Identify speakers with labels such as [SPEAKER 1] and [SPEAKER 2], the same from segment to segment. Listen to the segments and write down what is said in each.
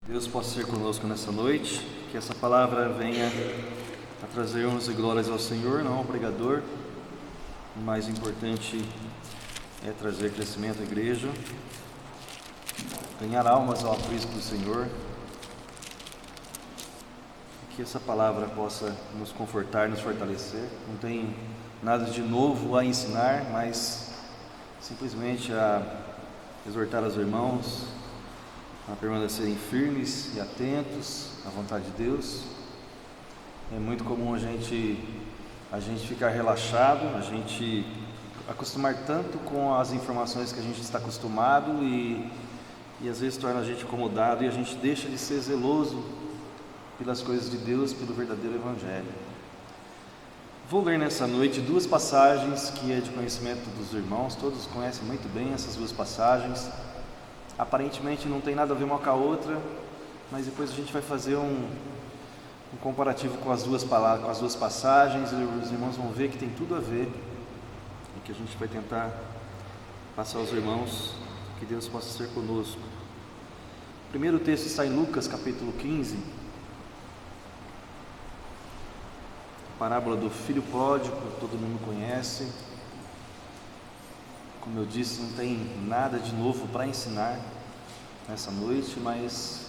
[SPEAKER 1] Deus possa ser conosco nessa noite, que essa palavra venha a trazer honras e glórias ao Senhor, não ao pregador. O mais importante é trazer crescimento à igreja, ganhar almas ao aprisco do Senhor. Que essa palavra possa nos confortar, nos fortalecer. Não tem nada de novo a ensinar, mas simplesmente a exortar os irmãos a permanecerem firmes e atentos à vontade de Deus. É muito comum a gente ficar relaxado, a gente acostumar tanto com as informações que a gente está acostumado e às vezes torna a gente acomodado e a gente deixa de ser zeloso pelas coisas de Deus, pelo verdadeiro Evangelho. Vou ler nessa noite duas passagens que é de conhecimento dos irmãos, todos conhecem muito bem essas duas passagens. Aparentemente não tem nada a ver uma com a outra, mas depois a gente vai fazer um comparativo com as duas palavras, com as duas passagens, e os irmãos vão ver que tem tudo a ver, e que a gente vai tentar passar aos irmãos, que Deus possa ser conosco. O primeiro texto está em Lucas capítulo 15, a parábola do filho pródigo, todo mundo conhece. Como eu disse, não tem nada de novo para ensinar nessa noite, mas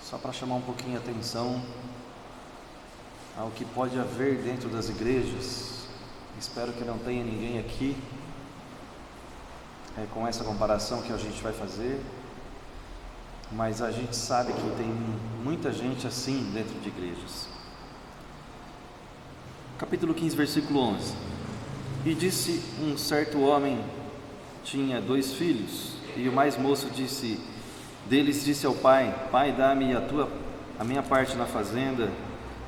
[SPEAKER 1] só para chamar um pouquinho a atenção ao que pode haver dentro das igrejas. Espero que não tenha ninguém aqui com essa comparação que a gente vai fazer, mas a gente sabe que tem muita gente assim dentro de igrejas. Capítulo 15, versículo 11. E disse um certo homem, tinha 2 filhos, e o mais moço disse ao pai: Pai, dá-me a minha parte na fazenda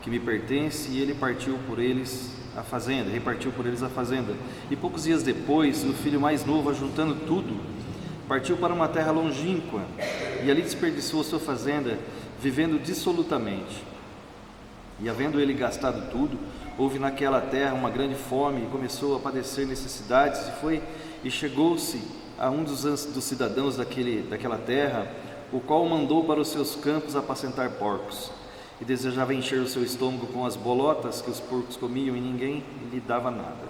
[SPEAKER 1] que me pertence. E ele repartiu por eles a fazenda. E poucos dias depois, o filho mais novo, ajuntando tudo, partiu para uma terra longínqua, e ali desperdiçou a sua fazenda, vivendo dissolutamente. E havendo ele gastado tudo, houve naquela terra uma grande fome, e começou a padecer necessidades, e chegou-se a um dos cidadãos daquela terra, o qual o mandou para os seus campos apacentar porcos, e desejava encher o seu estômago com as bolotas que os porcos comiam, e ninguém lhe dava nada.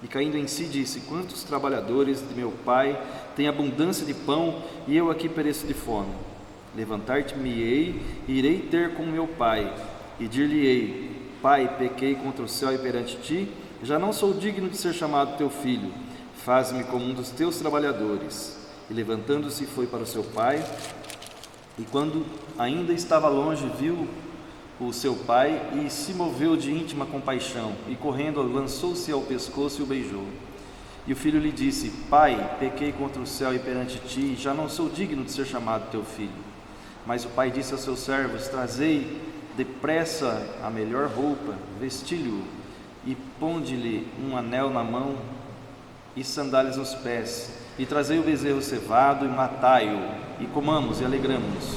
[SPEAKER 1] E caindo em si disse: Quantos trabalhadores de meu pai têm abundância de pão, e eu aqui pereço de fome? Levantar-me-ei e irei ter com meu pai, e dir-lhe-ei: Pai, pequei contra o céu e perante ti, já não sou digno de ser chamado teu filho, faz-me como um dos teus trabalhadores. E levantando-se foi para o seu pai, e quando ainda estava longe, viu o seu pai e se moveu de íntima compaixão, e correndo lançou-se ao pescoço e o beijou. E o filho lhe disse: Pai, pequei contra o céu e perante ti, já não sou digno de ser chamado teu filho. Mas o pai disse aos seus servos: Trazei depressa a melhor roupa, vestilho, e ponde-lhe um anel na mão e sandálias nos pés, e trazei o bezerro cevado e matai-o, e comamos e alegramo-nos,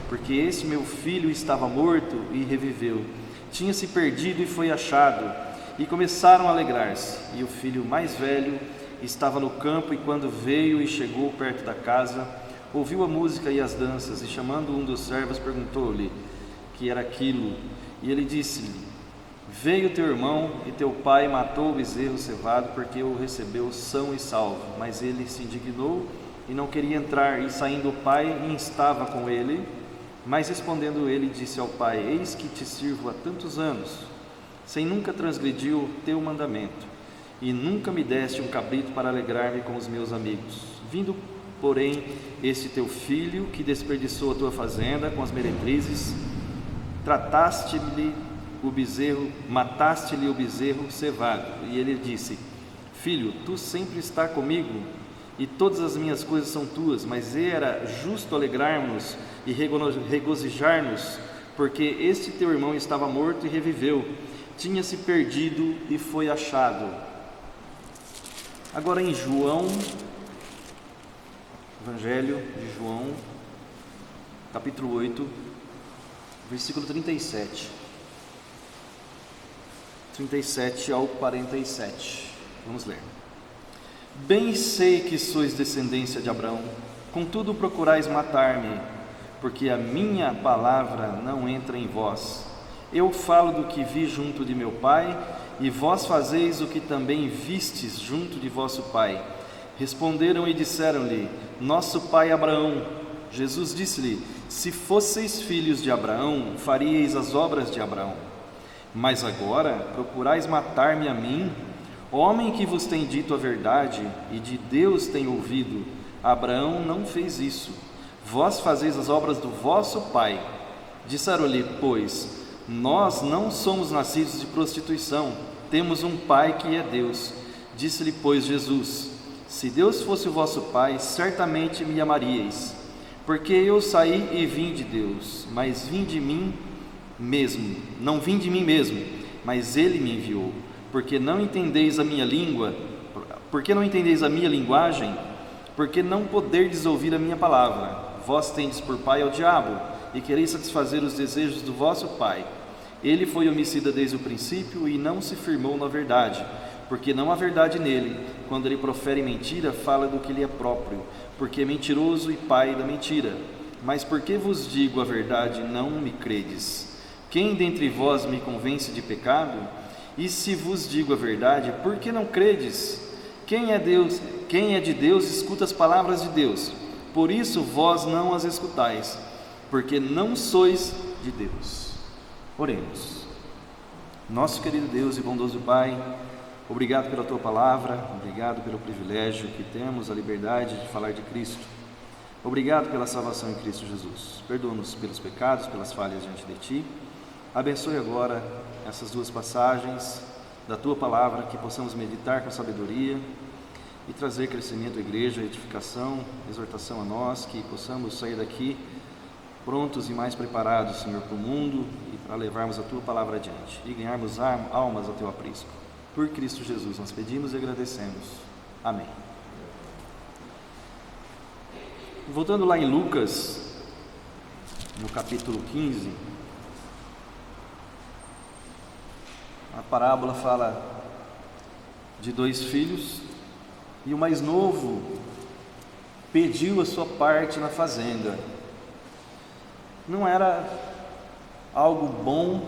[SPEAKER 1] porque este meu filho estava morto e reviveu, tinha se perdido e foi achado. E começaram a alegrar-se. E o filho mais velho estava no campo, e quando veio e chegou perto da casa, ouviu a música e as danças, e chamando um dos servos, perguntou-lhe que era aquilo. E ele disse-lhe: Veio teu irmão e teu pai matou o bezerro cevado, porque o recebeu são e salvo. Mas ele se indignou e não queria entrar. E saindo o pai instava com ele. Mas respondendo ele, disse ao pai: Eis que te sirvo há tantos anos, sem nunca transgredir o teu mandamento, e nunca me deste um cabrito para alegrar-me com os meus amigos. Vindo, porém, este teu filho, que desperdiçou a tua fazenda com as meretrizes, mataste-lhe o bezerro cevado. E ele disse: Filho, tu sempre estás comigo, e todas as minhas coisas são tuas, mas era justo alegrarmos e regozijar-nos, porque este teu irmão estava morto e reviveu, tinha se perdido e foi achado. Agora em João, Evangelho de João, capítulo 8, versículo 37 ao 47. Vamos ler. Bem sei que sois descendência de Abraão, contudo procurais matar-me, porque a minha palavra não entra em vós. Eu falo do que vi junto de meu Pai, e vós fazeis o que também vistes junto de vosso pai. Responderam e disseram-lhe: nosso pai Abraão. Jesus disse-lhe: se fosseis filhos de Abraão, faríeis as obras de Abraão. Mas agora procurais matar-me a mim, homem que vos tem dito a verdade, e de Deus tem ouvido. Abraão não fez isso. Vós fazeis as obras do vosso pai. Disseram-lhe, pois: nós não somos nascidos de prostituição, temos um pai que é Deus. Disse-lhe, pois, Jesus: se Deus fosse o vosso pai, certamente me amaríeis, porque eu saí e vim de Deus, mas vim de mim mesmo. Não vim de mim mesmo, mas Ele me enviou. Porque não entendeis a minha língua? Porque não entendeis a minha linguagem? Porque não poderdes ouvir a minha palavra? Vós tendes por pai ao diabo, e quereis satisfazer os desejos do vosso pai. Ele foi homicida desde o princípio e não se firmou na verdade, porque não há verdade nele. Quando ele profere mentira, fala do que lhe é próprio, porque é mentiroso e pai da mentira. Mas porque vos digo a verdade, não me credes. Quem dentre vós me convence de pecado? E se vos digo a verdade, por que não credes? Quem é de Deus, escuta as palavras de Deus. Por isso vós não as escutais, porque não sois de Deus. Oremos. Nosso querido Deus e bondoso Pai, obrigado pela Tua palavra, obrigado pelo privilégio que temos, a liberdade de falar de Cristo. Obrigado pela salvação em Cristo Jesus. Perdoa-nos pelos pecados, pelas falhas diante de Ti. Abençoe agora essas duas passagens da Tua palavra, que possamos meditar com sabedoria e trazer crescimento à igreja, edificação, exortação a nós, que possamos sair daqui prontos e mais preparados, Senhor, para o mundo e para levarmos a Tua palavra adiante e ganharmos almas ao Teu aprisco. Por Cristo Jesus nós pedimos e agradecemos. Amém. Voltando lá em Lucas, no capítulo 15, a parábola fala de dois filhos e o mais novo pediu a sua parte na fazenda. Não era algo bom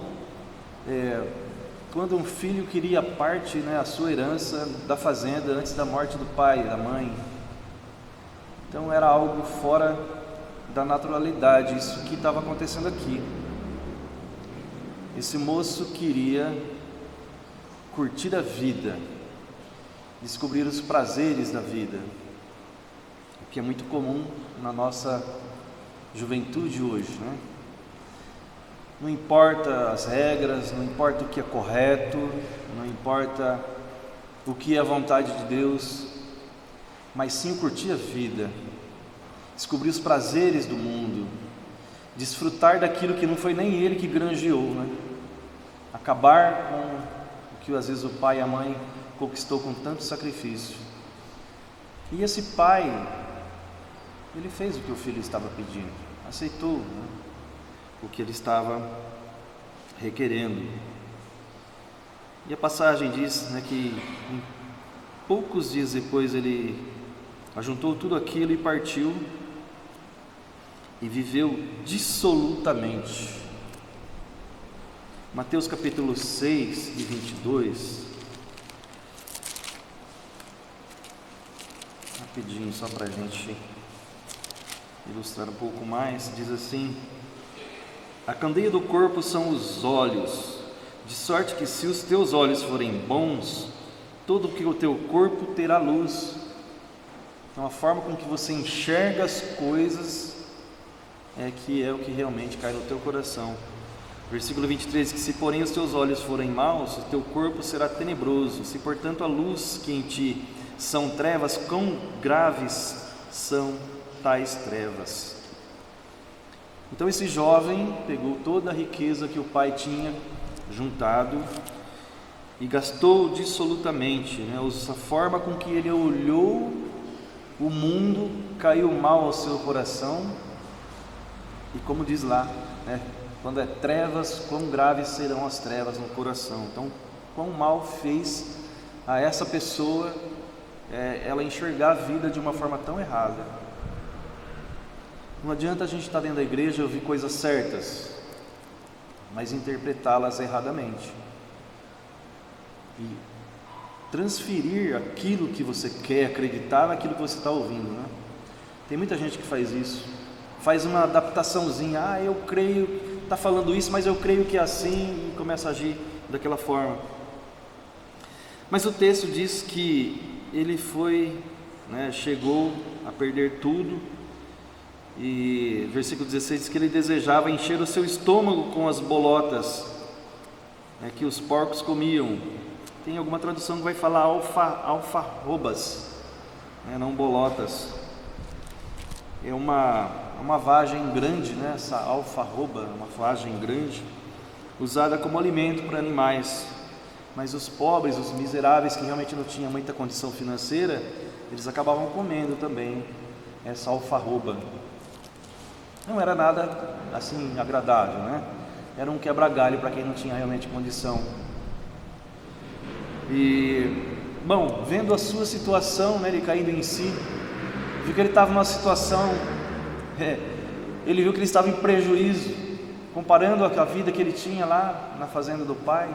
[SPEAKER 1] quando um filho queria parte, a sua herança da fazenda antes da morte do pai, da mãe. Então era algo fora da naturalidade, isso que estava acontecendo aqui. Esse moço queria curtir a vida, descobrir os prazeres da vida, o que é muito comum na nossa juventude hoje, né? Não importa as regras, não importa o que é correto, não importa o que é a vontade de Deus, mas sim curtir a vida, descobrir os prazeres do mundo, desfrutar daquilo que não foi nem ele que granjeou, né? Acabar com o que às vezes o pai e a mãe conquistou com tanto sacrifício. E esse pai, ele fez o que o filho estava pedindo, aceitou, o que ele estava requerendo. E a passagem diz, que em poucos dias depois ele ajuntou tudo aquilo e partiu e viveu dissolutamente. Mateus capítulo 6, de 22, rapidinho só para a gente ilustrar um pouco mais, diz assim: a candeia do corpo são os olhos, de sorte que se os teus olhos forem bons, todo que o teu corpo terá luz. Então a forma com que você enxerga as coisas é o que realmente cai no teu coração. Versículo 23, que se porém os teus olhos forem maus, o teu corpo será tenebroso. Se portanto a luz que em ti são trevas, quão graves são tais trevas. Então esse jovem pegou toda a riqueza que o pai tinha juntado e gastou dissolutamente, A forma com que ele olhou o mundo caiu mal ao seu coração. E como diz lá, quando é trevas, quão graves serão as trevas no coração. Então, quão mal fez a essa pessoa ela enxergar a vida de uma forma tão errada. Não adianta a gente estar dentro da igreja e ouvir coisas certas, mas interpretá-las erradamente. E transferir aquilo que você quer acreditar naquilo que você está ouvindo, né? Tem muita gente que faz isso, faz uma adaptaçãozinha. Eu creio, está falando isso, mas eu creio que é assim, e começa a agir daquela forma. Mas o texto diz que ele chegou a perder tudo, e versículo 16 diz que ele desejava encher o seu estômago com as bolotas que os porcos comiam. Tem alguma tradução que vai falar alfarrobas, não bolotas. É uma vagem grande, essa alfarroba, uma vagem grande, usada como alimento para animais. Mas os pobres, os miseráveis que realmente não tinham muita condição financeira, eles acabavam comendo também essa alfarroba. Não era nada assim agradável, Era um quebra-galho para quem não tinha realmente condição. E, vendo a sua situação, ele caindo em si, viu que ele estava numa situação, ele viu que ele estava em prejuízo, comparando a vida que ele tinha lá na fazenda do pai,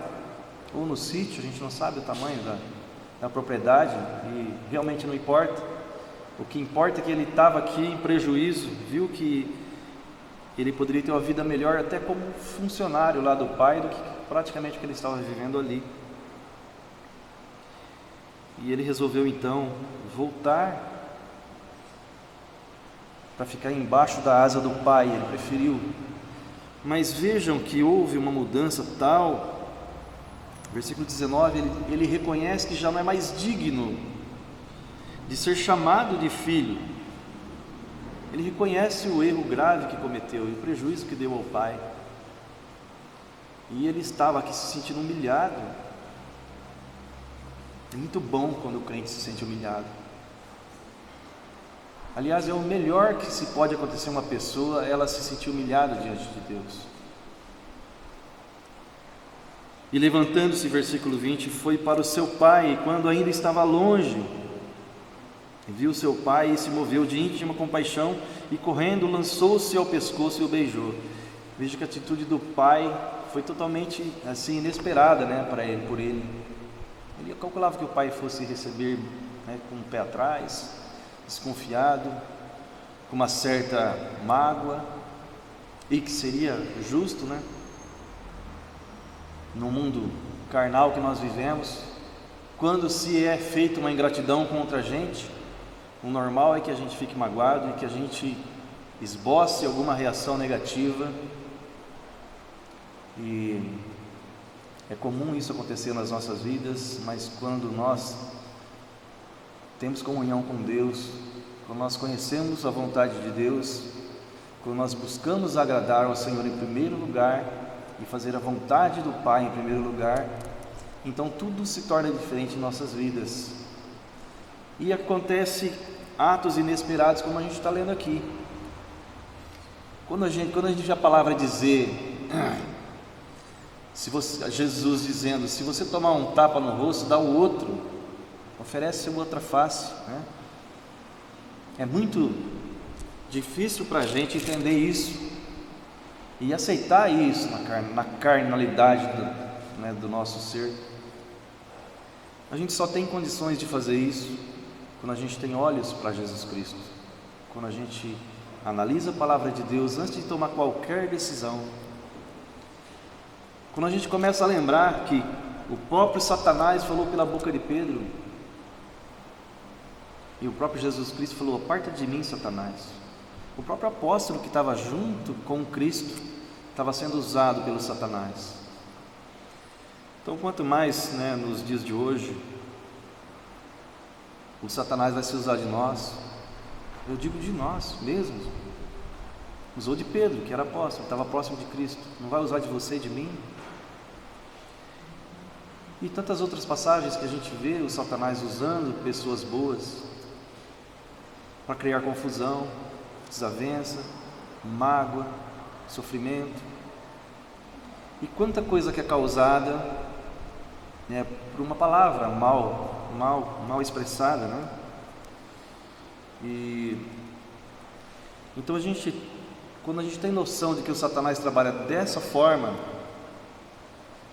[SPEAKER 1] ou no sítio. A gente não sabe o tamanho da propriedade, e realmente não importa. O que importa é que ele estava aqui em prejuízo, viu que ele poderia ter uma vida melhor até como funcionário lá do pai, do que praticamente o que ele estava vivendo ali. E ele resolveu então voltar para ficar embaixo da asa do pai. Ele preferiu. Mas vejam que houve uma mudança tal. Versículo 19, ele reconhece que já não é mais digno de ser chamado de filho. Ele reconhece o erro grave que cometeu e o prejuízo que deu ao pai. E ele estava aqui se sentindo humilhado. É muito bom quando o crente se sente humilhado. Aliás, é o melhor que se pode acontecer a uma pessoa, ela se sentir humilhada diante de Deus. E levantando-se, versículo 20, foi para o seu pai, e quando ainda estava longe, viu seu pai e se moveu de íntima compaixão, e correndo lançou-se ao pescoço e o beijou. Veja que a atitude do pai foi totalmente assim inesperada, por ele. Ele calculava que o pai fosse receber com o pé atrás, desconfiado, com uma certa mágoa, e que seria justo, no mundo carnal que nós vivemos, quando se é feita uma ingratidão contra a gente, o normal é que a gente fique magoado e que a gente esboce alguma reação negativa, e é comum isso acontecer nas nossas vidas. Mas quando nós temos comunhão com Deus, quando nós conhecemos a vontade de Deus, quando nós buscamos agradar ao Senhor em primeiro lugar e fazer a vontade do Pai em primeiro lugar, então tudo se torna diferente em nossas vidas. E acontece atos inesperados, como a gente está lendo aqui. Quando a gente vê a palavra dizer, Jesus dizendo, se você tomar um tapa no rosto, dá o outro, oferece outra face, É muito difícil para a gente entender isso e aceitar isso na carnalidade do nosso ser. A gente só tem condições de fazer isso quando a gente tem olhos para Jesus Cristo, quando a gente analisa a palavra de Deus antes de tomar qualquer decisão, quando a gente começa a lembrar que o próprio Satanás falou pela boca de Pedro, e o próprio Jesus Cristo falou: aparta de mim, Satanás. O próprio apóstolo que estava junto com Cristo estava sendo usado pelo Satanás. Então, quanto mais nos dias de hoje o Satanás vai se usar de nós, eu digo de nós mesmos. Usou de Pedro, que era apóstolo, estava próximo de Cristo. Não vai usar de você e de mim? E tantas outras passagens que a gente vê o Satanás usando pessoas boas para criar confusão, desavença, mágoa, sofrimento. E quanta coisa que é causada por uma palavra mal expressada, E Então quando a gente tem noção de que o Satanás trabalha dessa forma,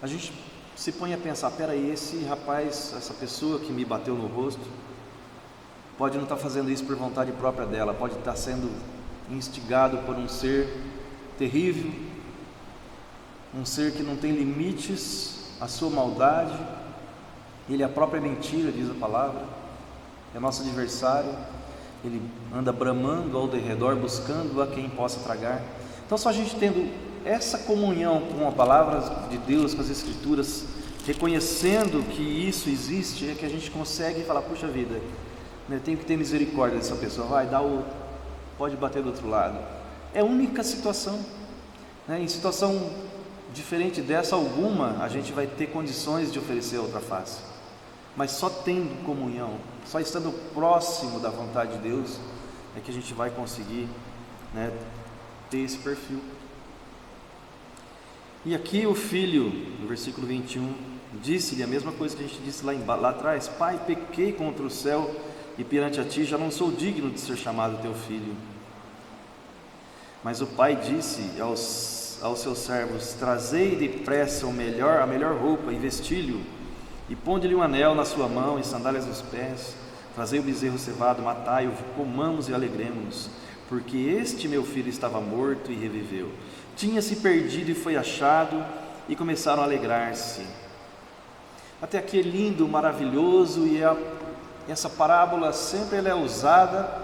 [SPEAKER 1] a gente se põe a pensar, peraí, esse rapaz, essa pessoa que me bateu no rosto, pode não estar fazendo isso por vontade própria dela, pode estar sendo instigado por um ser terrível, um ser que não tem limites, a sua maldade, ele é a própria mentira, diz a palavra, é nosso adversário, ele anda bramando ao derredor, buscando a quem possa tragar. Então só a gente tendo essa comunhão com a palavra de Deus, com as Escrituras, reconhecendo que isso existe, é que a gente consegue falar, puxa vida, né, tenho que ter misericórdia dessa pessoa, pode bater do outro lado. É a única situação, né? Em situação diferente dessa alguma, a gente vai ter condições de oferecer a outra face, mas só tendo comunhão, só estando próximo da vontade de Deus, é que a gente vai conseguir, né, ter esse perfil. E aqui o filho, no versículo 21, disse-lhe a mesma coisa que a gente disse lá atrás: Pai, pequei contra o céu e perante a ti já não sou digno de ser chamado teu filho. Mas o pai disse aos seus servos: Trazei depressa a melhor roupa e vestilho, e ponde-lhe um anel na sua mão e sandálias nos pés. Trazei o bezerro cevado, matai-o, comamos e alegremos-nos, porque este meu filho estava morto e reviveu, tinha-se perdido e foi achado, e começaram a alegrar-se. Até aqui é lindo, maravilhoso, e essa parábola sempre ela é usada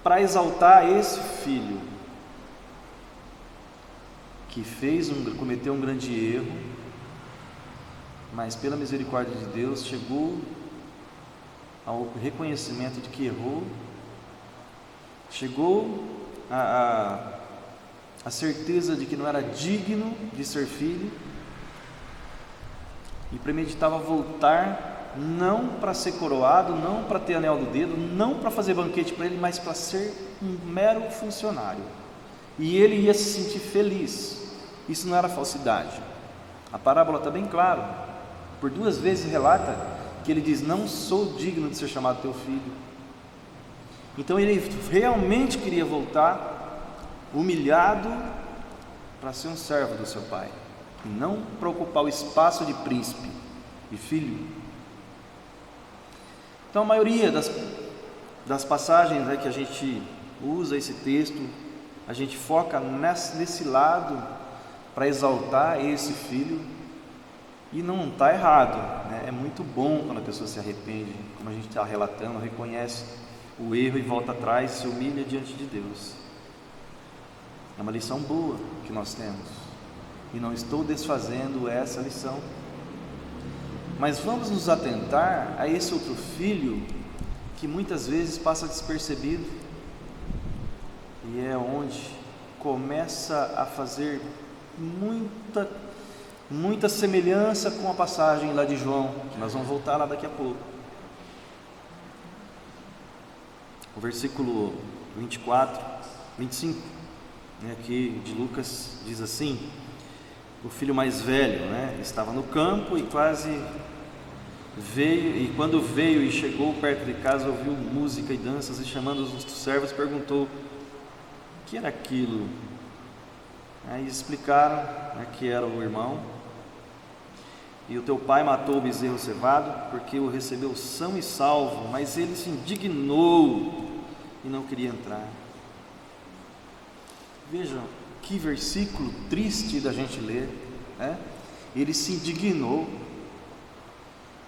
[SPEAKER 1] para exaltar esse filho que cometeu um grande erro, mas pela misericórdia de Deus chegou ao reconhecimento de que errou, chegou a certeza de que não era digno de ser filho, e premeditava voltar, não para ser coroado, não para ter anel no dedo, não para fazer banquete para ele, mas para ser um mero funcionário, e ele ia se sentir feliz. Isso não era falsidade. A parábola está bem claro, por 2 vezes relata que ele diz: não sou digno de ser chamado teu filho. Então ele realmente queria voltar humilhado para ser um servo do seu pai, e não para ocupar o espaço de príncipe e filho. Então a maioria das passagens, né, que a gente usa esse texto, a gente foca nesse lado para exaltar esse filho, e não está errado, né? É muito bom quando a pessoa se arrepende, como a gente está relatando, reconhece o erro e volta atrás, se humilha diante de Deus. É uma lição boa que nós temos, e não estou desfazendo essa lição, mas vamos nos atentar a esse outro filho que muitas vezes passa despercebido, e é onde começa a fazer muita semelhança com a passagem lá de João, que nós vamos voltar lá daqui a pouco. O versículo 25, né, aqui de Lucas, diz assim: o filho mais velho, né, estava no campo e quando veio e chegou perto de casa, ouviu música e danças, e chamando os servos, perguntou: o que era aquilo? Aí explicaram, né, que era o irmão. E o teu pai matou o bezerro cevado, porque o recebeu são e salvo. Mas ele se indignou e não queria entrar. Vejam que versículo triste da gente ler, né? Ele se indignou.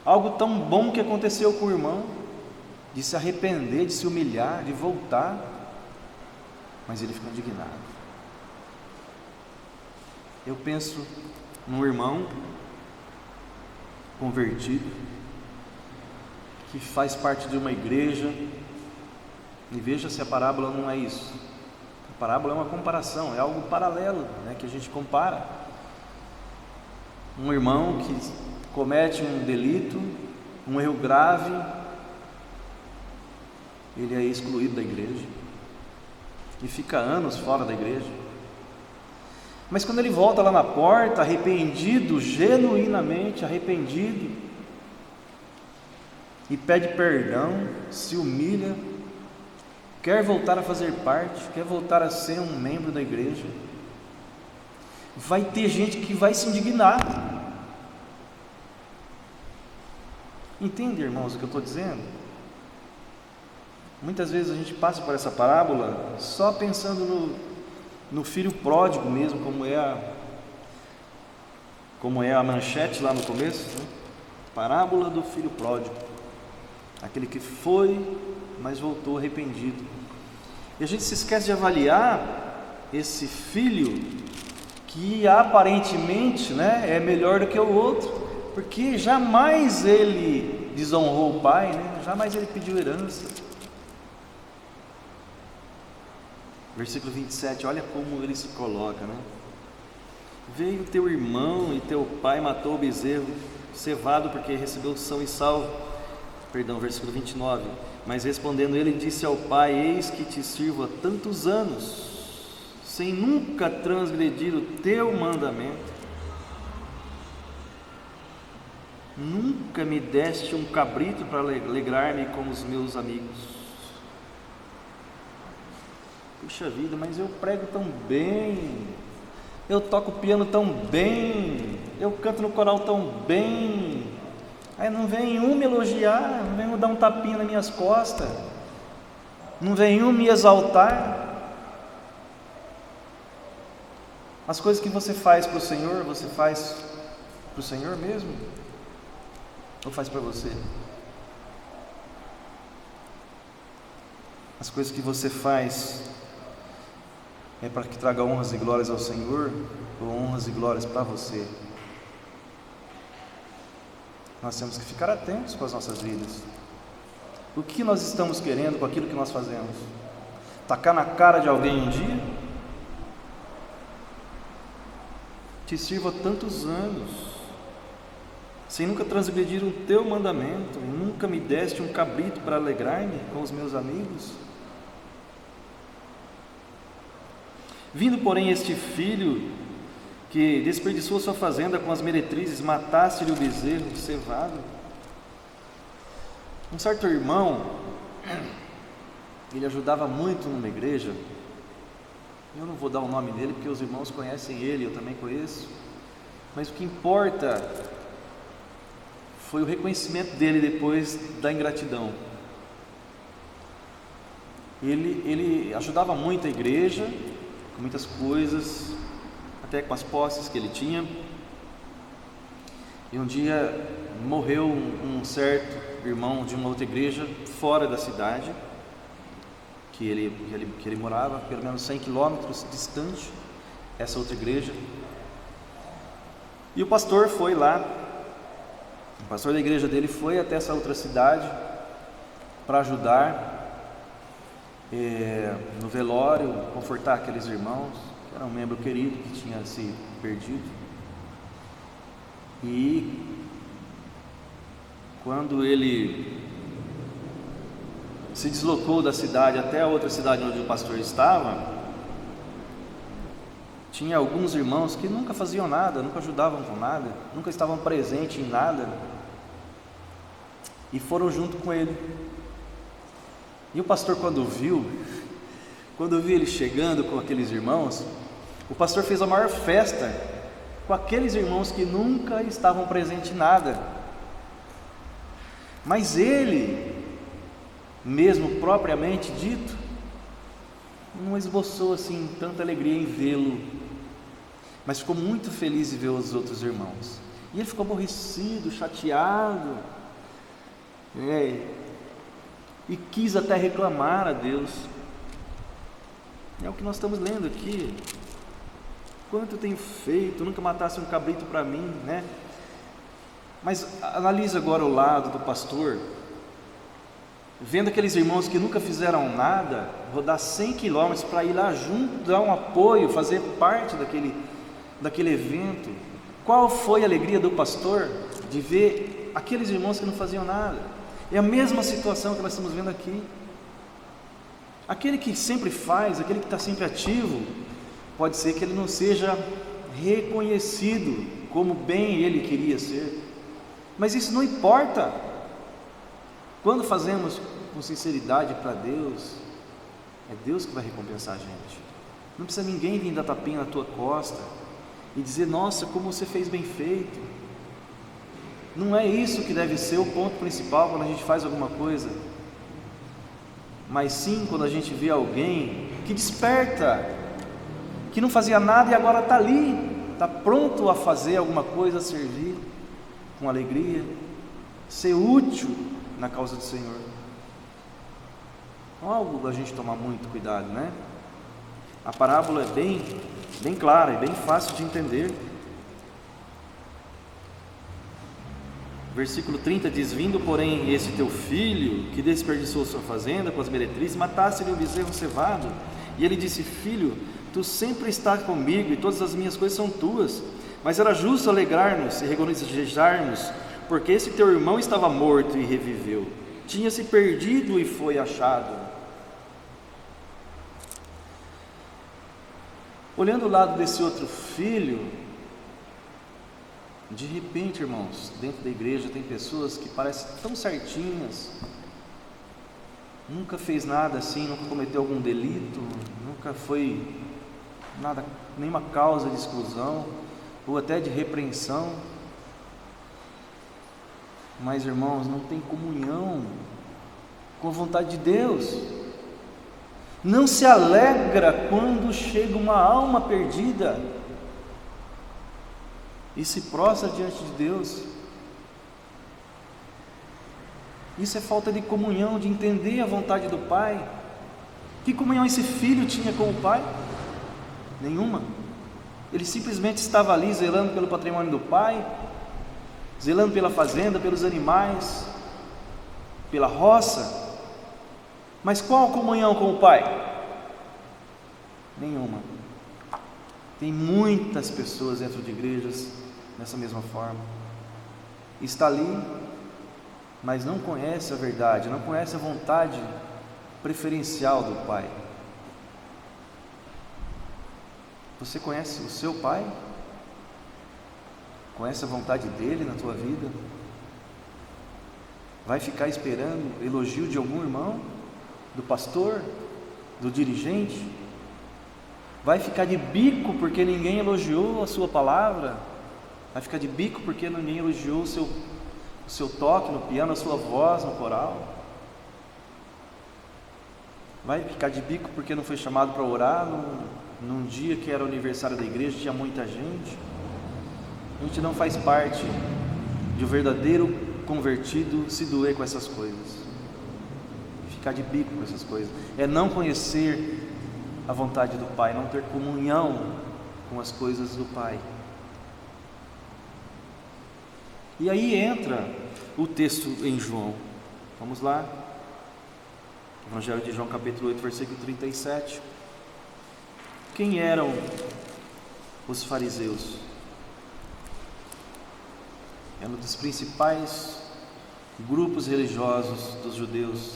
[SPEAKER 1] Algo tão bom que aconteceu com o irmão, de se arrepender, de se humilhar, de voltar, mas ele ficou indignado. Eu penso num irmão convertido, que faz parte de uma igreja, e veja se a parábola não é isso. A parábola é uma comparação, é algo paralelo, né, que a gente compara. Um irmão que comete um delito, um erro grave, ele é excluído da igreja e fica anos fora da igreja. Mas quando ele volta lá na porta, arrependido, genuinamente arrependido, e pede perdão, se humilha, quer voltar a fazer parte, quer voltar a ser um membro da igreja, vai ter gente que vai se indignar. Entende, irmãos, o que eu estou dizendo? Muitas vezes a gente passa por essa parábola só pensando no filho pródigo mesmo, como é a manchete lá no começo, né? Parábola do filho pródigo, aquele que foi, mas voltou arrependido. E a gente se esquece de avaliar esse filho que aparentemente, né, é melhor do que o outro, porque jamais ele desonrou o pai, né? Jamais ele pediu herança. Versículo 27, olha como ele se coloca, né? Veio teu irmão e teu pai matou o bezerro cevado porque recebeu são e salvo. Perdão, versículo 29. Mas respondendo ele, disse ao pai: eis que te sirvo há tantos anos, sem nunca transgredir o teu mandamento. Nunca me deste um cabrito para alegrar-me com os meus amigos. Puxa vida, mas eu prego tão bem, eu toco piano tão bem, eu canto no coral tão bem, aí não vem um me elogiar, não vem um dar um tapinha nas minhas costas, não vem um me exaltar. As coisas que você faz para o Senhor, você faz para o Senhor mesmo? Ou faz para você? As coisas que você faz é para que traga honras e glórias ao Senhor, ou honras e glórias para você? Nós temos que ficar atentos com as nossas vidas. O que nós estamos querendo com aquilo que nós fazemos? Tacar na cara de alguém um dia? Te sirvo há tantos anos, sem nunca transgredir o teu mandamento, e nunca me deste um cabrito para alegrar-me com os meus amigos. Vindo, porém, este filho que desperdiçou sua fazenda com as meretrizes, mataste-lhe o bezerro cevado. Um certo irmão, ele ajudava muito numa igreja. Eu não vou dar o nome dele porque os irmãos conhecem ele, eu também conheço. Mas o que importa foi o reconhecimento dele depois da ingratidão. Ele ajudava muito a igreja, com muitas coisas, até com as posses que ele tinha. E um dia morreu um certo irmão de uma outra igreja fora da cidade que ele morava, pelo menos 100 quilômetros distante, essa outra igreja. E o pastor foi lá, o pastor da igreja dele foi até essa outra cidade para ajudar no velório, confortar aqueles irmãos, que era um membro querido que tinha se perdido. E quando ele se deslocou da cidade até a outra cidade onde o pastor estava, tinha alguns irmãos que nunca faziam nada, nunca ajudavam com nada, nunca estavam presentes em nada, e foram junto com ele. E o pastor, quando viu ele chegando com aqueles irmãos, o pastor fez a maior festa com aqueles irmãos que nunca estavam presentes em nada. Mas ele, mesmo propriamente dito, não esboçou assim tanta alegria em vê-lo, mas ficou muito feliz em ver os outros irmãos. E ele ficou aborrecido, chateado, e quis até reclamar a Deus. É o que nós estamos lendo aqui. Quanto eu tenho feito, nunca matasse um cabrito para mim, né? Mas analisa agora o lado do pastor, vendo aqueles irmãos que nunca fizeram nada, rodar 100 quilômetros para ir lá junto, dar um apoio, fazer parte daquele evento. Qual foi a alegria do pastor de ver aqueles irmãos que não faziam nada? É a mesma situação que nós estamos vendo aqui. Aquele que sempre faz, aquele que está sempre ativo, pode ser que ele não seja reconhecido como bem ele queria ser, mas isso não importa. Quando fazemos com sinceridade para Deus, É Deus que vai recompensar a gente. Não precisa ninguém vir dar tapinha na tua costa e dizer: nossa, como você fez bem feito. Não é isso que deve ser o ponto principal quando a gente faz alguma coisa, mas sim quando a gente vê alguém que desperta, que não fazia nada e agora está ali, está pronto a fazer alguma coisa, a servir com alegria, ser útil na causa do Senhor. Algo a gente tomar muito cuidado, né? A parábola é bem clara e bem fácil de entender. Versículo 30 diz: vindo porém esse teu filho, que desperdiçou sua fazenda com as meretrizes, matasse-lhe o bezerro cevado. E ele disse: filho, tu sempre estás comigo e todas as minhas coisas são tuas. Mas era justo alegrar-nos e regozijar-nos, porque esse teu irmão estava morto e reviveu, tinha se perdido e foi achado. Olhando o lado desse outro filho, de repente, irmãos, dentro da igreja tem pessoas que parecem tão certinhas, nunca fez nada assim, nunca cometeu algum delito, nunca foi nada, nenhuma causa de exclusão ou até de repreensão, mas, irmãos, não tem comunhão com a vontade de Deus, não se alegra quando chega uma alma perdida e se prostra diante de Deus. Isso é falta de comunhão, de entender a vontade do Pai. Que comunhão esse filho tinha com o Pai? Nenhuma. Ele simplesmente estava ali zelando pelo patrimônio do Pai, zelando pela fazenda, pelos animais, pela roça. Mas qual a comunhão com o Pai? Nenhuma. Tem muitas pessoas dentro de igrejas dessa mesma forma. Está ali, mas não conhece a verdade, não conhece a vontade preferencial do Pai. Você conhece o seu Pai? Conhece a vontade dele na tua vida? Vai ficar esperando elogio de algum irmão? Do pastor? Do dirigente? Vai ficar de bico porque ninguém elogiou a sua palavra? Vai ficar de bico porque ninguém elogiou o seu toque no piano, a sua voz no coral? Vai ficar de bico porque não foi chamado para orar num dia que era o aniversário da igreja, tinha muita gente? A gente não faz parte de um verdadeiro convertido se doer com essas coisas, ficar de bico com essas coisas, é não conhecer a vontade do Pai, não ter comunhão com as coisas do Pai. E aí entra o texto em João. Vamos lá, Evangelho de João capítulo 8, versículo 37. Quem eram os fariseus? Eram um dos principais grupos religiosos dos judeus.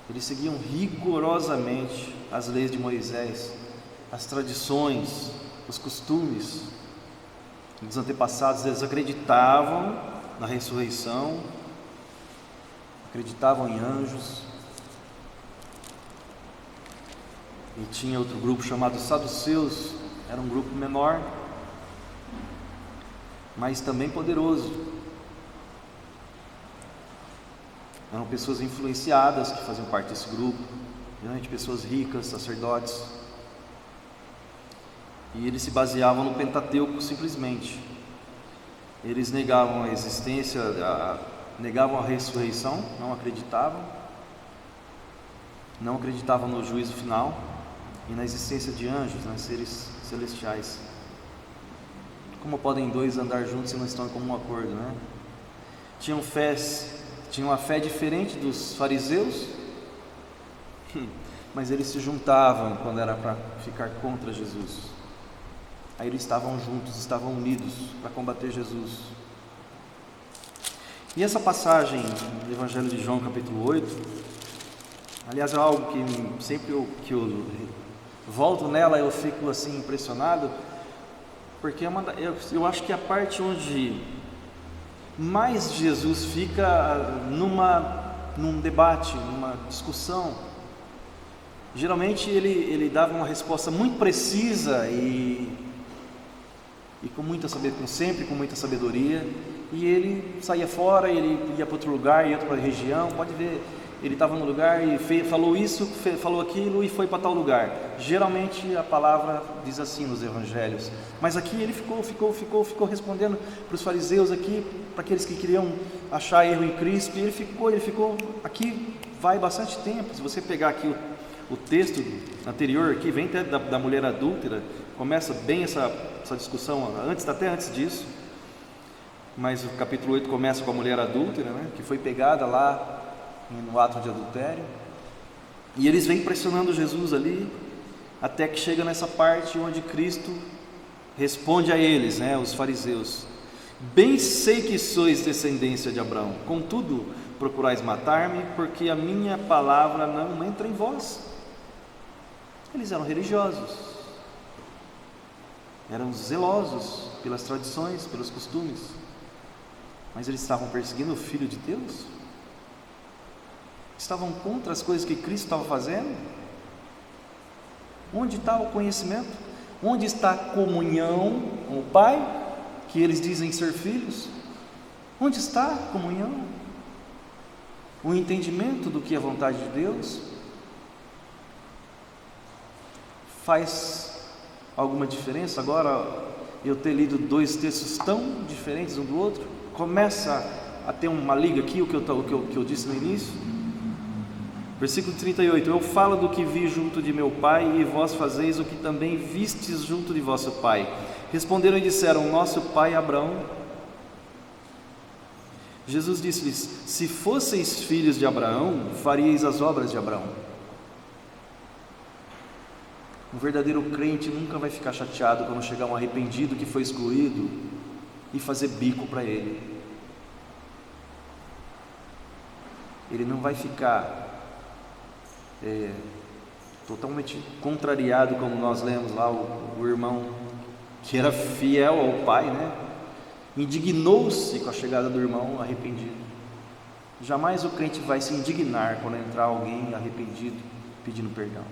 [SPEAKER 1] Eles seguiam rigorosamente as leis de Moisés, as tradições, os costumes dos antepassados. Eles acreditavam na ressurreição, acreditavam em anjos. E tinha outro grupo chamado saduceus, era um grupo menor, mas também poderoso. Eram pessoas influenciadas que faziam parte desse grupo, geralmente pessoas ricas, sacerdotes. E eles se baseavam no Pentateuco simplesmente. Eles negavam a existência, negavam a ressurreição, não acreditavam no juízo final e na existência de anjos, né, seres celestiais. Como podem dois andar juntos se não estão em comum acordo, né? Tinham uma fé diferente dos fariseus, mas eles se juntavam quando era para ficar contra Jesus. Aí eles estavam juntos, estavam unidos para combater Jesus. E essa passagem do Evangelho de João capítulo 8, aliás, é algo que sempre que eu volto nela eu fico assim impressionado, porque eu acho que a parte onde mais Jesus fica num debate, numa discussão, Geralmente ele dava uma resposta muito precisa e com muita sabedoria, sempre com muita sabedoria, e ele saía fora, ele ia para outro lugar, ia para outra região. Pode ver, ele estava no lugar e falou isso, falou aquilo e foi para tal lugar. Geralmente a palavra diz assim nos evangelhos, mas aqui ele ficou respondendo para os fariseus aqui, para aqueles que queriam achar erro em Cristo, e ele ficou aqui, vai bastante tempo. Se você pegar aqui o texto anterior aqui, vem até da mulher adúltera, começa bem essa discussão, até antes disso, mas o capítulo 8 começa com a mulher adúltera, né, que foi pegada lá no ato de adultério, e eles vêm pressionando Jesus ali, até que chega nessa parte onde Cristo responde a eles, né, os fariseus: bem sei que sois descendência de Abraão, contudo procurais matar-me, porque a minha palavra não entra em vós. Eles eram religiosos, eram zelosos pelas tradições, pelos costumes, mas eles estavam perseguindo o Filho de Deus? Estavam contra as coisas que Cristo estava fazendo? Onde está o conhecimento? Onde está a comunhão com o Pai, que eles dizem ser filhos? Onde está a comunhão? O entendimento do que é a vontade de Deus? Faz alguma diferença agora eu ter lido dois textos tão diferentes um do outro? Começa a ter uma liga aqui, o que eu disse no início. Versículo 38: eu falo do que vi junto de meu pai, e vós fazeis o que também vistes junto de vosso pai. Responderam e disseram: nosso pai Abraão. Jesus disse-lhes: se fosseis filhos de Abraão, faríeis as obras de Abraão. Um verdadeiro crente nunca vai ficar chateado quando chegar um arrependido que foi excluído e fazer bico para ele. Ele não vai ficar totalmente contrariado, como nós lemos lá, o irmão que era fiel ao pai, né? Indignou-se com a chegada do irmão arrependido. Jamais o crente vai se indignar quando entrar alguém arrependido pedindo perdão.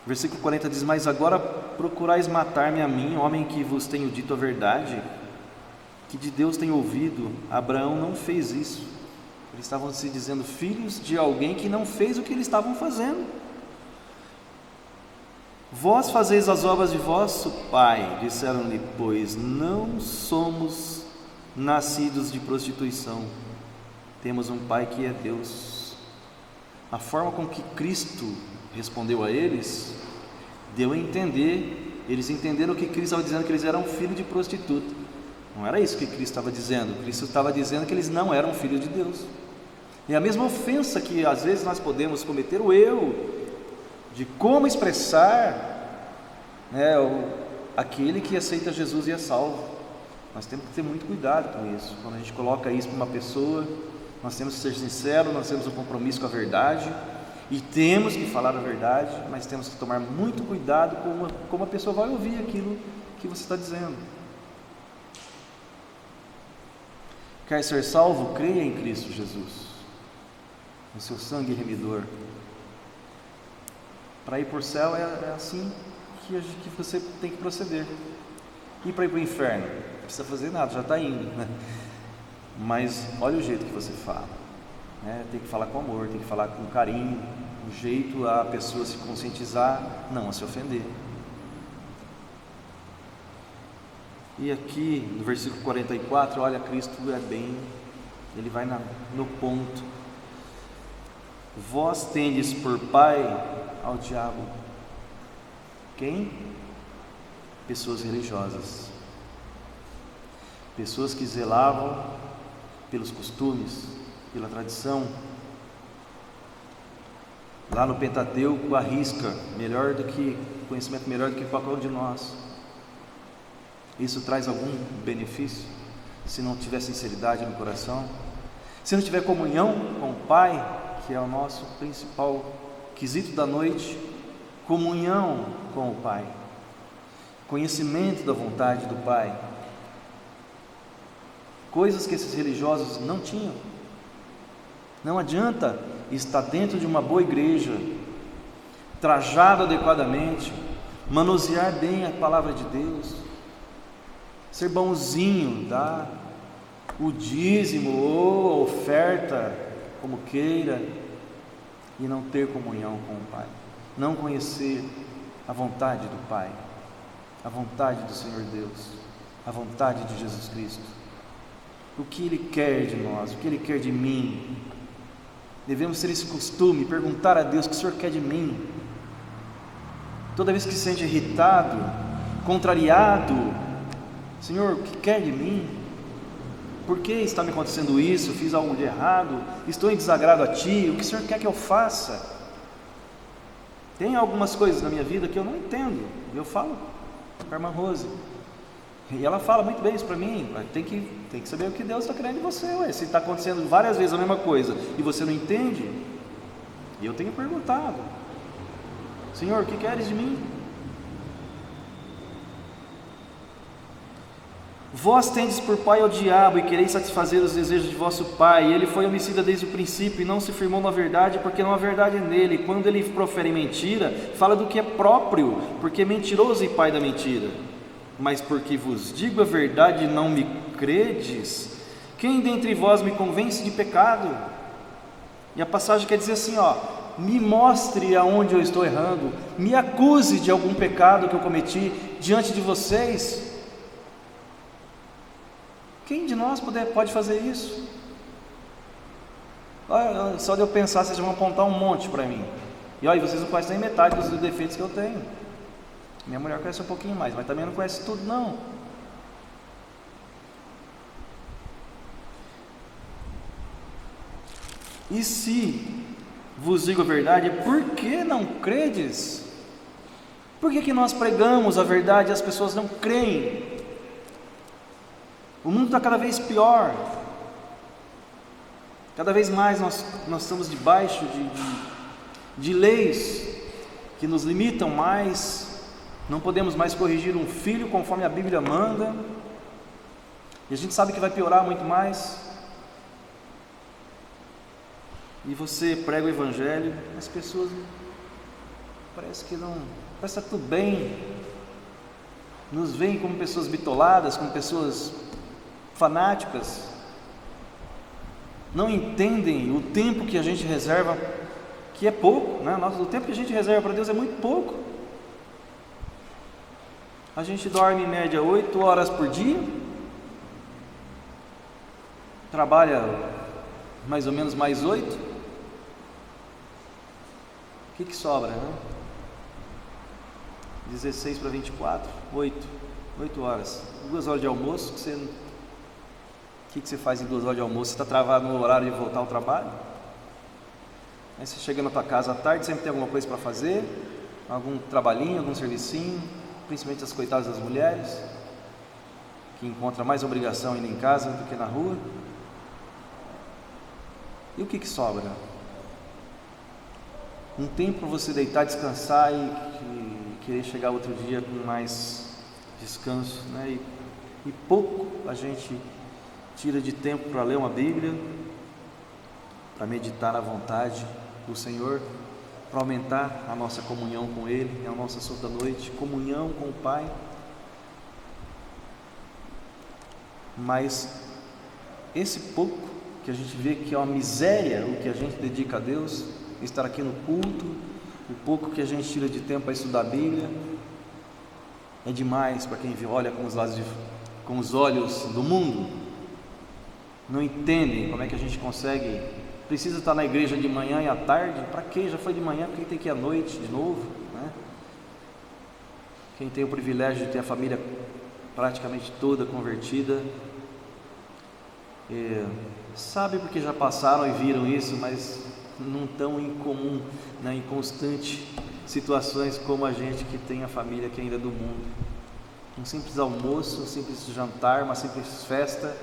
[SPEAKER 1] Versículo 40 diz: mas agora procurais matar-me a mim, homem que vos tenho dito a verdade, que de Deus tenho ouvido. Abraão não fez isso. Eles estavam se dizendo filhos de alguém que não fez o que eles estavam fazendo. Vós fazeis as obras de vosso pai, disseram-lhe, pois não somos nascidos de prostituição, temos um pai que é Deus. A forma com que Cristo respondeu a eles deu a entender, eles entenderam que Cristo estava dizendo, que eles eram filhos de prostituta. Não era isso que Cristo estava dizendo. Cristo estava dizendo que eles não eram filhos de Deus. E a mesma ofensa que às vezes nós podemos cometer, o erro de como expressar, né, aquele que aceita Jesus e é salvo. Nós temos que ter muito cuidado com isso. Quando a gente coloca isso para uma pessoa, nós temos que ser sinceros, nós temos um compromisso com a verdade, e temos que falar a verdade, mas temos que tomar muito cuidado com como a pessoa vai ouvir aquilo que você está dizendo. Quer ser salvo? Creia em Cristo Jesus, no seu sangue remidor. Para ir para o céu é assim que você tem que proceder. E para ir para o inferno? Não precisa fazer nada, já está indo, né? Mas olha o jeito que você fala, né? Tem que falar com amor, tem que falar com carinho, um jeito a pessoa se conscientizar, não a se ofender. E aqui no versículo 44, olha, Cristo ele vai no ponto. Vós tendes por pai ao diabo. Quem? Pessoas religiosas, pessoas que zelavam pelos costumes, pela tradição. Lá no Pentateuco arrisca conhecimento melhor do que qualquer um de nós. Isso traz algum benefício se não tiver sinceridade no coração? Se não tiver comunhão com o Pai, que é o nosso principal quesito da noite, comunhão com o Pai, conhecimento da vontade do Pai, coisas que esses religiosos não tinham. Não adianta estar dentro de uma boa igreja, trajado adequadamente, manusear bem a palavra de Deus, ser bonzinho, dar o dízimo ou a oferta, como queira, e não ter comunhão com o Pai, não conhecer a vontade do Pai, a vontade do Senhor Deus, a vontade de Jesus Cristo, o que Ele quer de nós, o que Ele quer de mim. Devemos ter esse costume, perguntar a Deus o que o Senhor quer de mim. Toda vez que se sente irritado, contrariado, Senhor, o que quer de mim? Por que está me acontecendo isso? Fiz algo de errado? Estou em desagrado a Ti? O que o Senhor quer que eu faça? Tem algumas coisas na minha vida que eu não entendo. Eu falo com a irmã Rose, e ela fala muito bem isso para mim. Tem que saber o que Deus está querendo de você. Ué. Se está acontecendo várias vezes a mesma coisa e você não entende, e eu tenho perguntado: Senhor, o que queres de mim? Vós tendes por pai o diabo e quereis satisfazer os desejos de vosso pai. Ele foi homicida desde o princípio e não se firmou na verdade, porque não há verdade nele. Quando ele profere mentira, fala do que é próprio, porque é mentiroso e pai da mentira. Mas porque vos digo a verdade, não me credes? Quem dentre vós me convence de pecado? E a passagem quer dizer assim, me mostre aonde eu estou errando, me acuse de algum pecado que eu cometi diante de vocês. Quem de nós pode fazer isso? Só de eu pensar, vocês vão apontar um monte para mim. E olha, vocês não conhecem nem metade dos defeitos que eu tenho. Minha mulher conhece um pouquinho mais, mas também não conhece tudo não. E se vos digo a verdade, por que não credes? Por que nós pregamos a verdade e as pessoas não creem? O mundo está cada vez pior, cada vez mais nós estamos debaixo de leis que nos limitam mais, não podemos mais corrigir um filho conforme a Bíblia manda, e a gente sabe que vai piorar muito mais. E você prega o Evangelho, as pessoas parece que está tudo bem, nos veem como pessoas bitoladas, como pessoas fanáticas, não entendem o tempo que a gente reserva, que é pouco, né? O tempo que a gente reserva para Deus é muito pouco. A gente dorme em média 8 horas por dia, trabalha mais ou menos mais 8, o que sobra, né? 16 para 24, 8 horas, 2 horas de almoço, o que você faz em 2 horas de almoço? Você está travado no horário de voltar ao trabalho? Aí você chega na tua casa à tarde, sempre tem alguma coisa para fazer, algum trabalhinho, algum servicinho, principalmente as coitadas das mulheres, que encontram mais obrigação indo em casa do que na rua. E o que sobra? Um tempo para você deitar, descansar e querer chegar outro dia com mais descanso, né? E pouco a gente tira de tempo para ler uma Bíblia, para meditar na vontade do Senhor, para aumentar a nossa comunhão com Ele, a nossa Santa Noite, comunhão com o Pai. Mas esse pouco que a gente vê que é uma miséria o que a gente dedica a Deus, estar aqui no culto, o pouco que a gente tira de tempo para estudar a Bíblia, é demais para quem olha com os olhos do mundo. Não entendem como é que a gente consegue, precisa estar na igreja de manhã e à tarde, para quê? Já foi de manhã, por que tem que ir à noite de novo, né? Quem tem o privilégio de ter a família praticamente toda convertida, sabe porque já passaram e viram isso, mas não tão incomum, né, em constante situações como a gente que tem a família que ainda é do mundo. Um simples almoço, um simples jantar, uma simples festa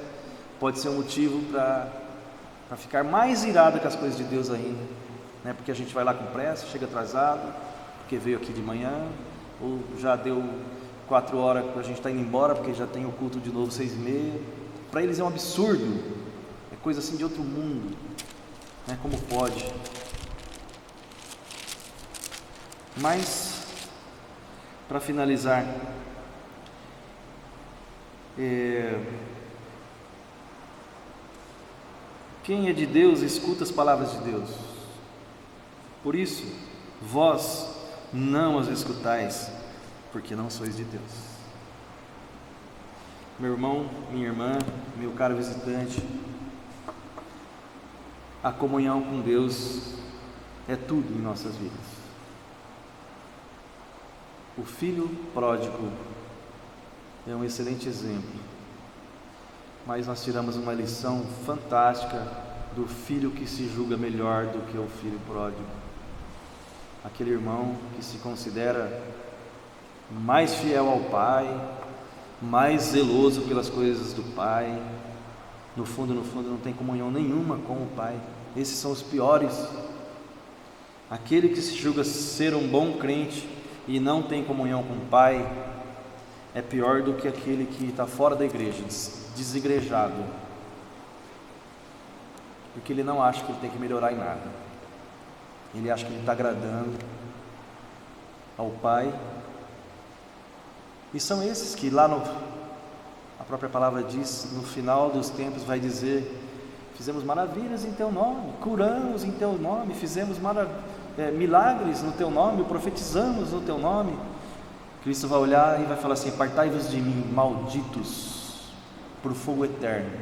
[SPEAKER 1] pode ser um motivo para ficar mais irado com as coisas de Deus ainda, né? Porque a gente vai lá com pressa, chega atrasado, porque veio aqui de manhã, ou já deu 4 horas que a gente está indo embora, porque já tem o culto de novo 6h30. Para eles é um absurdo, é coisa assim de outro mundo. né? Como pode? Mas, para finalizar, quem é de Deus escuta as palavras de Deus. Por isso, vós não as escutais, porque não sois de Deus. Meu irmão, minha irmã, meu caro visitante, a comunhão com Deus é tudo em nossas vidas. O filho pródigo é um excelente exemplo, mas nós tiramos uma lição fantástica do filho que se julga melhor do que o filho pródigo. Aquele irmão que se considera mais fiel ao pai, mais zeloso pelas coisas do pai, no fundo não tem comunhão nenhuma com o pai. Esses são os piores. Aquele que se julga ser um bom crente e não tem comunhão com o pai é pior do que aquele que está fora da igreja, desigrejado, porque ele não acha que ele tem que melhorar em nada. Ele acha que ele está agradando ao pai. E são esses que lá a própria palavra diz, no final dos tempos vai dizer: fizemos maravilhas em teu nome, curamos em teu nome, fizemos milagres no teu nome, profetizamos no teu nome. Cristo vai olhar e vai falar assim: apartai-vos de mim, malditos, para o fogo eterno,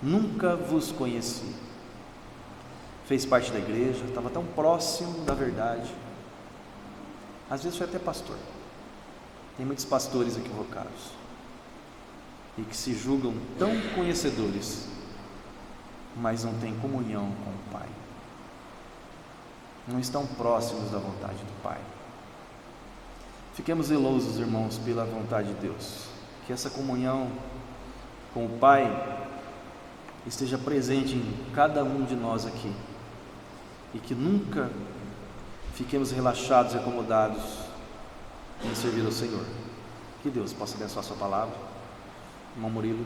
[SPEAKER 1] nunca vos conheci. Fez parte da igreja, estava tão próximo da verdade, às vezes foi até pastor. Tem muitos pastores equivocados e que se julgam tão conhecedores, mas não têm comunhão com o Pai, não estão próximos da vontade do Pai. Fiquemos zelosos, irmãos, pela vontade de Deus, que essa comunhão com o Pai esteja presente em cada um de nós aqui, e que nunca fiquemos relaxados e acomodados em servir ao Senhor. Que Deus possa abençoar a sua palavra. Irmão Murilo.